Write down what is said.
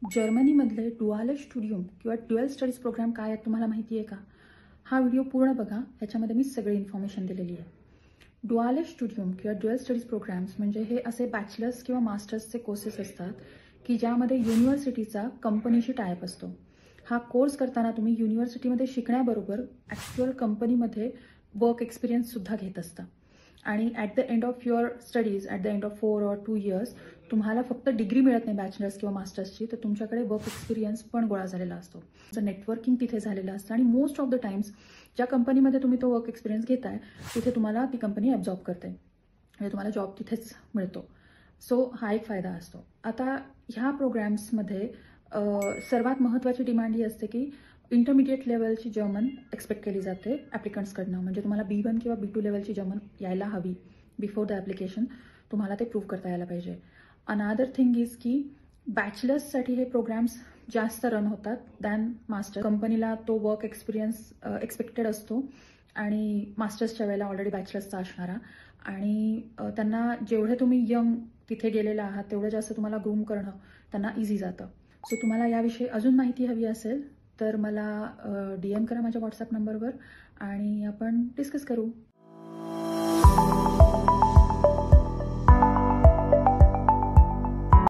जर्मनीमधले dual स्टुडियम किंवा dual studies programme काय आहेत तुम्हाला माहिती आहे का? हा व्हिडिओ पूर्ण बघा, ह्याच्यामध्ये मी सगळी इन्फॉर्मेशन दिलेली आहे. डुआल स्टुडियम किंवा ड्युअल स्टडीज प्रोग्राम्स म्हणजे हे असे बॅचलर्स किंवा मास्टर्सचे कोर्सेस असतात की ज्यामध्ये युनिव्हर्सिटीचा कंपनीशी टायअप असतो. हा कोर्स करताना तुम्ही युनिव्हर्सिटीमध्ये शिकण्याबरोबर ॲक्च्युअल कंपनीमध्ये वर्क एक्सपिरियन्ससुद्धा घेत असता. आणि at the end of your studies, at the end of 4 or 2 years तुम्हाला फक्त डिग्री मिळत नाही बॅचलर्स किंवा मास्टर्सची, तर तुमच्याकडे वर्क एक्सपिरियन्स पण गोळा झालेला असतो. तुमचं नेटवर्किंग तिथे झालेलं असतं आणि मोस्ट ऑफ द टाइम्स ज्या कंपनीमध्ये तुम्ही तो वर्क एक्सपिरियन्स घेताय तिथे तुम्हाला ती कंपनी ॲब्झॉर्ब करते, म्हणजे तुम्हाला जॉब तिथेच मिळतो. सो हा एक फायदा असतो. आता ह्या प्रोग्रॅम्समध्ये सर्वात महत्त्वाची डिमांड ही असते की इंटरमिडिएट लेवलची जर्मन एक्सपेक्ट केली जाते ॲप्लिकंट्सकडनं. म्हणजे तुम्हाला B1 किंवा B2 लेवलची जर्मन यायला हवी. बिफोर द ॲप्लिकेशन तुम्हाला ते प्रूव्ह करता यायला पाहिजे. अनादर थिंग इज की बॅचलर्ससाठी हे प्रोग्राम्स जास्त रन होतात दॅन मास्टर. कंपनीला तो वर्क एक्सपिरियन्स एक्सपेक्टेड असतो आणि मास्टर्सच्या वेळेला ऑलरेडी बॅचलर्सचा असणारा, आणि त्यांना जेवढे तुम्ही यंग तिथे गेलेला आहात तेवढं जास्त तुम्हाला ग्रूम करणं त्यांना इझी जातं. सो तुम्हाला याविषयी अजून माहिती हवी असेल तर मला DM करा माझ्या व्हॉट्सअप नंबरवर आणि आपण डिस्कस करू.